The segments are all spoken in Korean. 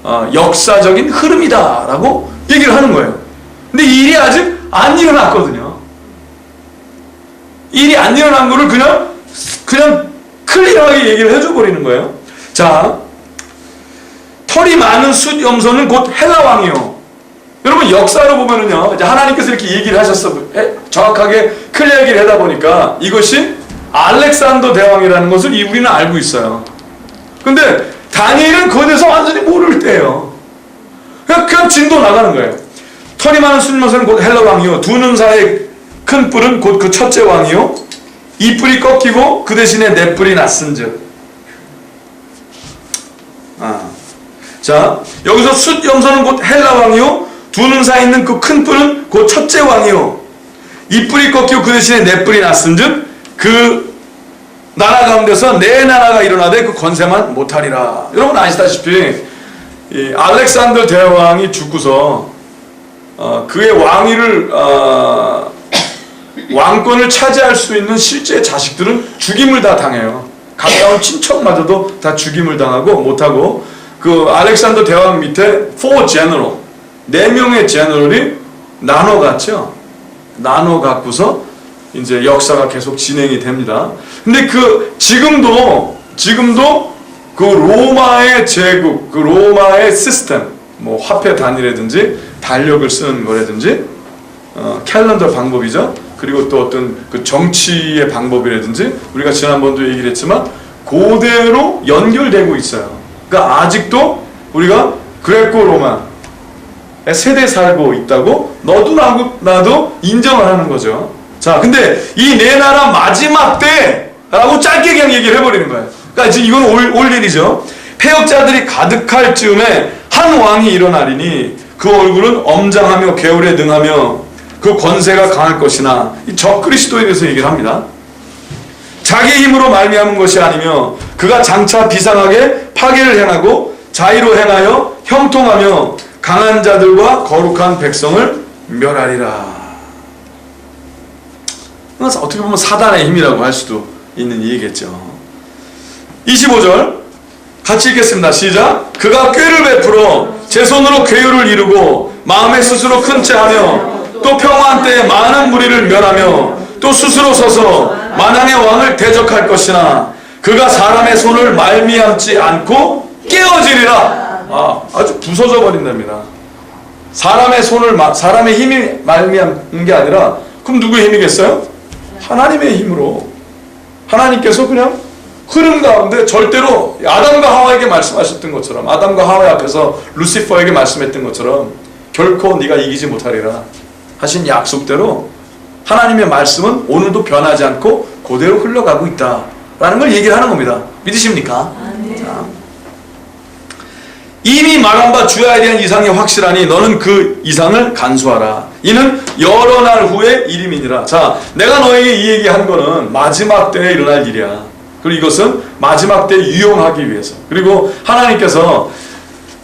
역사적인 흐름이다라고 얘기를 하는 거예요. 근데 이 일이 아직 안 일어났거든요. 일이 안 일어난 거를 그냥 클리어하게 얘기를 해줘 버리는 거예요. 자, 털이 많은 숫 염소는 곧 헬라 왕이요. 여러분 역사로 보면은요, 이제 하나님께서 이렇게 얘기를 하셨어, 정확하게 클리어 얘기를 하다 보니까 이것이 알렉산더 대왕이라는 것을 우리는 알고 있어요. 근데 다니엘은 그에 대해서 완전히 모를 때예요. 그냥 진도 나가는 거예요. 털이 많은 숫 염소는 곧 헬라 왕이요. 두 눈 사이에 큰 뿔은 곧 그 첫째 왕이요. 이 뿔이 꺾이고 그 대신에 네 뿔이 났은즉. 자, 여기서 숫 염소는 곧 헬라 왕이요. 두 눈 사이에 있는 그 큰 뿔은 곧 첫째 왕이요. 이 뿔이 꺾이고 그 대신에 네 뿔이 났은즉 그 나라 가운데서 네 나라가 일어나되 그 권세만 못하리라. 여러분 아시다시피 이 알렉산더 대왕이 죽고서 그의 왕위를 왕권을 차지할 수 있는 실제 자식들은 죽임을 다 당해요. 가까운 친척마저도 다 죽임을 당하고 못하고, 그 알렉산더 대왕 밑에 4 제너럴, 4명의 제너럴이 나눠갔죠. 나눠갖고서 이제 역사가 계속 진행이 됩니다. 근데 지금도 그 로마의 제국, 그 로마의 시스템, 뭐 화폐 단위라든지 달력을 쓰는 거라든지 캘린더 방법이죠. 그리고 또 어떤 그 정치의 방법이라든지 우리가 지난번도 얘기를 했지만 그대로 연결되고 있어요. 그러니까 아직도 우리가 그레코 로마의 세대 살고 있다고 너도 나도 인정을 하는 거죠. 자, 근데 이 네 나라 마지막 때라고 짧게 그냥 얘기를 해버리는 거예요. 그러니까 지금 이건 올 일이죠. 패역자들이 가득할 즈음에 한 왕이 일어나리니 그 얼굴은 엄장하며 개울에 능하며 그 권세가 강할 것이나, 이 적그리스도에 대해서 얘기를 합니다. 자기의 힘으로 말미암은 것이 아니며 그가 장차 비상하게 파괴를 행하고 자의로 행하여 형통하며 강한 자들과 거룩한 백성을 멸하리라. 어떻게 보면 사단의 힘이라고 할 수도 있는 얘기겠죠. 25절 같이 읽겠습니다. 시작. 그가 꾀를 베풀어 제 손으로 괴유를 이루고 마음에 스스로 큰 채하며 또 평화한 때에 많은 무리를 멸하며 또 스스로 서서 만왕의 왕을 대적할 것이나 그가 사람의 손을 말미암지 않고 깨어지리라. 아주 부서져 버린답니다. 사람의 힘이 말미암은 게 아니라, 그럼 누구의 힘이겠어요? 하나님의 힘으로. 하나님께서 그냥 흐름 가운데 절대로 아담과 하와에게 말씀하셨던 것처럼, 아담과 하와 앞에서 루시퍼에게 말씀했던 것처럼 결코 네가 이기지 못하리라 하신 약속대로 하나님의 말씀은 오늘도 변하지 않고 그대로 흘러가고 있다라는 걸 얘기를 하는 겁니다. 믿으십니까? 자. 이미 말한 바 주야에 대한 이상이 확실하니 너는 그 이상을 간수하라. 이는 여러 날 후의 일임이니라. 자, 내가 너에게 이 얘기한 거는 마지막 때에 일어날 일이야. 그리고 이것은 마지막 때에 유용하기 위해서. 그리고 하나님께서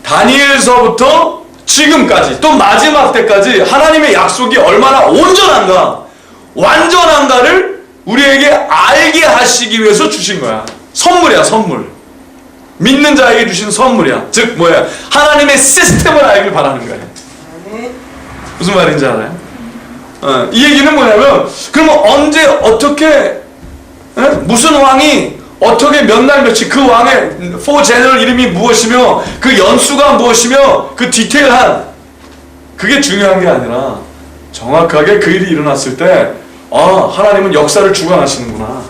다니엘서부터 지금까지 또 마지막 때까지 하나님의 약속이 얼마나 온전한가, 완전한가를 우리에게 알게 하시기 위해서 주신 거야. 선물이야, 선물. 믿는 자에게 주신 선물이야. 즉 뭐야? 하나님의 시스템을 알길 바라는 거야. 무슨 말인지 알아요? 이 얘기는 뭐냐면, 그러면 언제 어떻게 무슨 왕이 어떻게 몇 날 며칠, 그 왕의 4 제너럴 이름이 무엇이며 그 연수가 무엇이며 그 디테일한, 그게 중요한 게 아니라 정확하게 그 일이 일어났을 때 하나님은 역사를 주관하시는구나.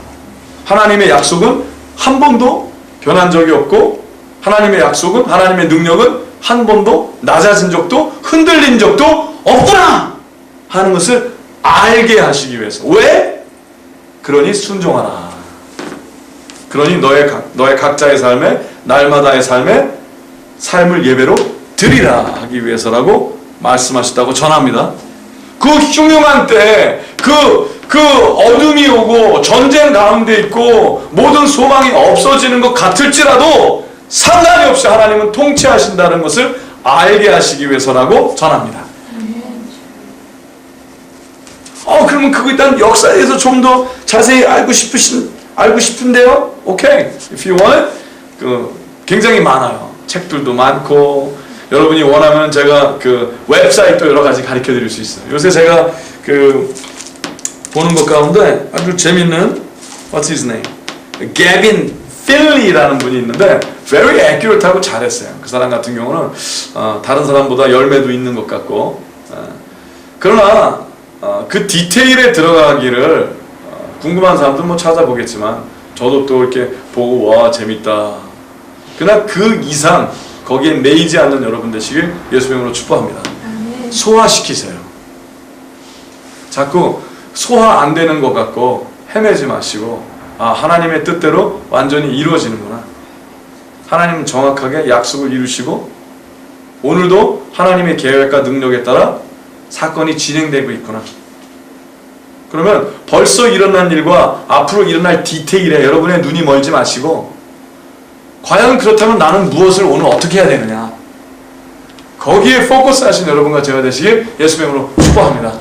하나님의 약속은 한 번도 변한 적이 없고, 하나님의 약속은, 하나님의 능력은 한 번도 낮아진 적도 흔들린 적도 없구나 하는 것을 알게 하시기 위해서. 왜? 그러니 순종하라. 그러니 너의 각자의 삶에, 날마다의 삶을 예배로 드리라 하기 위해서라고 말씀하셨다고 전합니다. 그 흉흉한 때, 그 어둠이 오고 전쟁 가운데 있고 모든 소망이 없어지는 것 같을지라도 상관이 없이 하나님은 통치하신다는 것을 알게 하시기 위해서라고 전합니다. 그러면 그거 일단 역사에 대해서 좀 더 자세히 알고 싶은데요? 오케이. If you want it. 굉장히 많아요. 책들도 많고, 여러분이 원하면 제가 그 웹사이트도 여러 가지 가르쳐 드릴 수 있어요. 요새 제가 그 보는 것 가운데 아주 재밌는 What's his name? 게빈 필리라는 분이 있는데 very accurate하고 잘했어요. 그 사람 같은 경우는 다른 사람보다 열매도 있는 것 같고, 그러나 그 디테일에 들어가기를 궁금한 사람들 뭐 찾아보겠지만 저도 또 이렇게 보고 와 재밌다. 그러나 그 이상 거기에 매이지 않는 여러분 되시길 예수 이름으로 축복합니다. 소화시키세요. 자꾸 소화 안 되는 것 같고 헤매지 마시고, 하나님의 뜻대로 완전히 이루어지는구나. 하나님은 정확하게 약속을 이루시고 오늘도 하나님의 계획과 능력에 따라 사건이 진행되고 있구나. 그러면 벌써 일어난 일과 앞으로 일어날 디테일에 여러분의 눈이 멀지 마시고, 과연 그렇다면 나는 무엇을 오늘 어떻게 해야 되느냐, 거기에 포커스 하신 여러분과 제가 되시길 예수 이름으로 축복합니다.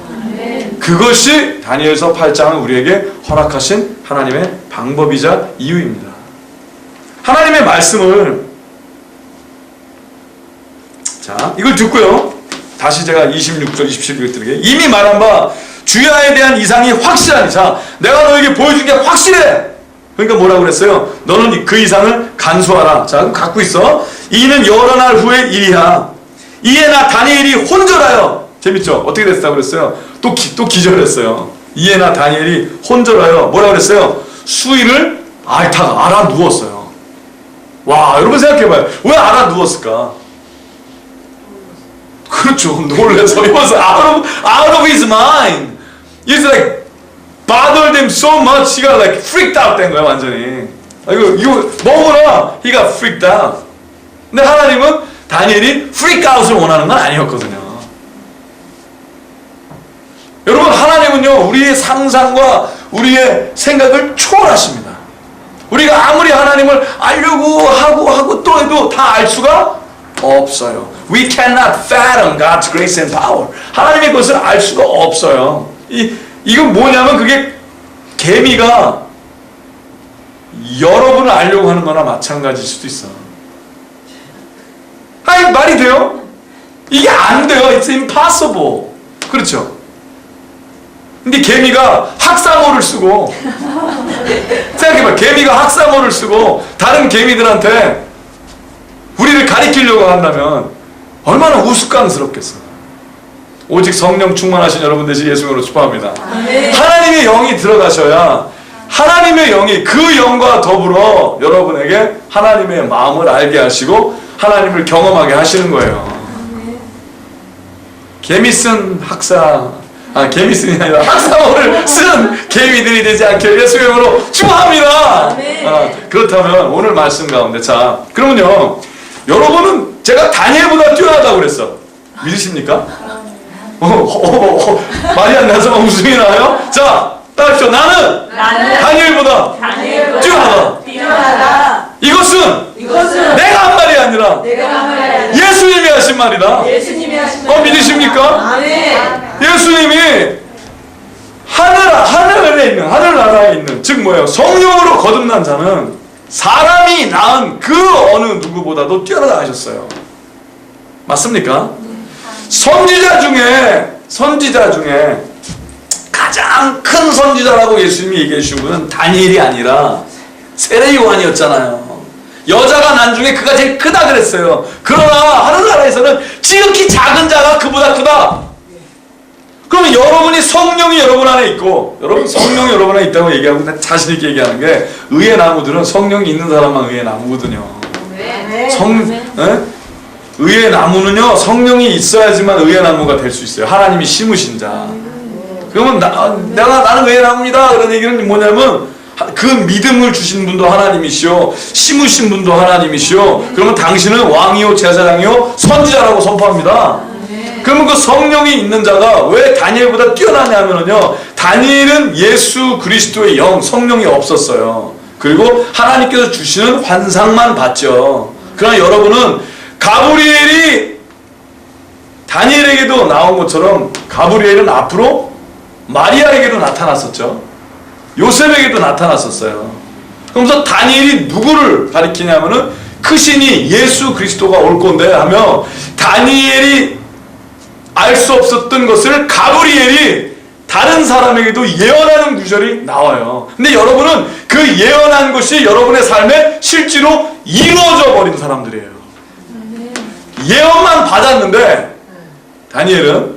그것이 다니엘서 8장은 우리에게 허락하신 하나님의 방법이자 이유입니다. 하나님의 말씀을, 자, 이걸 듣고요, 다시 제가 26절 27절 드리게, 이미 말한 바 주야에 대한 이상이 확실하니, 자, 내가 너에게 보여준 게 확실해. 그러니까 뭐라고 그랬어요? 너는 그 이상을 간수하라. 자, 갖고 있어. 이는 여러 날 후의 일이야. 이에 나 다니엘이 혼절하여, 재밌죠? 어떻게 됐다고 그랬어요? 또 기절했어요. 이에 나 다니엘이 혼절하여 뭐라고 그랬어요? 수위를 앓다가 알아 누웠어요. 와, 여러분 생각해봐요. 왜 알아 누웠을까? 그렇죠. 놀라서. He was out of his mind. It's like bothered him so much. He got like freaked out 된 거야, 완전히. 이거 너무나 he got freaked out. 근데 하나님은 다니엘이 freak out을 원하는 건 아니었거든요. 여러분, 하나님은요, 우리의 상상과 우리의 생각을 초월하십니다. 우리가 아무리 하나님을 알려고 하고 또 해도 다 알 수가 없어요. We cannot fathom God's grace and power. 하나님의 것을 알 수가 없어요. 이건 뭐냐면 그게 개미가 여러분을 알려고 하는 거나 마찬가지일 수도 있어. 아니, 말이 돼요? 이게 안 돼요. It's impossible. 그렇죠? 근데 개미가 학사모를 쓰고, 생각해봐. 개미가 학사모를 쓰고 다른 개미들한테 우리를 가리키려고 한다면 얼마나 우스꽝스럽겠어. 오직 성령 충만하신 여러분 되시 예수 이름으로 축복합니다. 하나님의 영이 들어가셔야 하나님의 영이 그 영과 더불어 여러분에게 하나님의 마음을 알게 하시고 하나님을 경험하게 하시는 거예요. 개미 쓴 개미쓴이 아니라 학사모를 쓴 개미들이 되지 않게 예수 이름으로 축복합니다. 그렇다면 오늘 말씀 가운데, 자, 그러면요, 여러분은 제가 다니엘보다 뛰어나다고 그랬어. 믿으십니까? 말이 안 나서 웃음이 나요? 자, 따라합시오. 나는 다니엘보다 뛰어나다. 이것은 내가 한 말이 아니라 예수님이 하신 말이다. 믿으십니까? 예수님이 하늘나라에 있는, 즉 뭐예요? 성령으로 거듭난 자는 사람이 낳은 그 어느 누구보다도 뛰어나다 하셨어요. 맞습니까? 선지자 중에 가장 큰 선지자라고 예수님이 얘기해 주신 분은 다니엘이 아니라 세례 요한이었잖아요. 여자가 난 중에 그가 제일 크다 그랬어요. 그러나 하늘나라에서는 지극히 작은 자가 그보다 크다. 그러면 여러분이 성령이 여러분 안에 있고, 여러분 성령이 여러분 안에 있다고 얘기하고 자신 있게 얘기하는 게, 의의 나무들은 성령이 있는 사람만 의의 나무거든요. 의의 나무는요, 성령이 있어야지만 의의 나무가 될 수 있어요. 하나님이 심으신 자. 그러면 나는 의의 나무입니다. 그런 얘기는 뭐냐면, 그 믿음을 주신 분도 하나님이시오, 심으신 분도 하나님이시오. 그러면 당신은 왕이요 제사장이요 선지자라고 선포합니다. 그러면 그 성령이 있는 자가 왜 다니엘보다 뛰어나냐면요, 다니엘은 예수 그리스도의 영, 성령이 없었어요. 그리고 하나님께서 주시는 환상만 봤죠. 그러나 여러분은 가브리엘이 다니엘에게도 나온 것처럼 가브리엘은 앞으로 마리아에게도 나타났었죠. 요셉에게도 나타났었어요. 그러면서 다니엘이 누구를 가리키냐면은 크시니 예수 그리스도가 올 건데 하며 다니엘이 알 수 없었던 것을 가브리엘이 다른 사람에게도 예언하는 구절이 나와요. 근데 여러분은 그 예언한 것이 여러분의 삶에 실제로 이루어져 버린 사람들이에요. 예언만 받았는데 다니엘은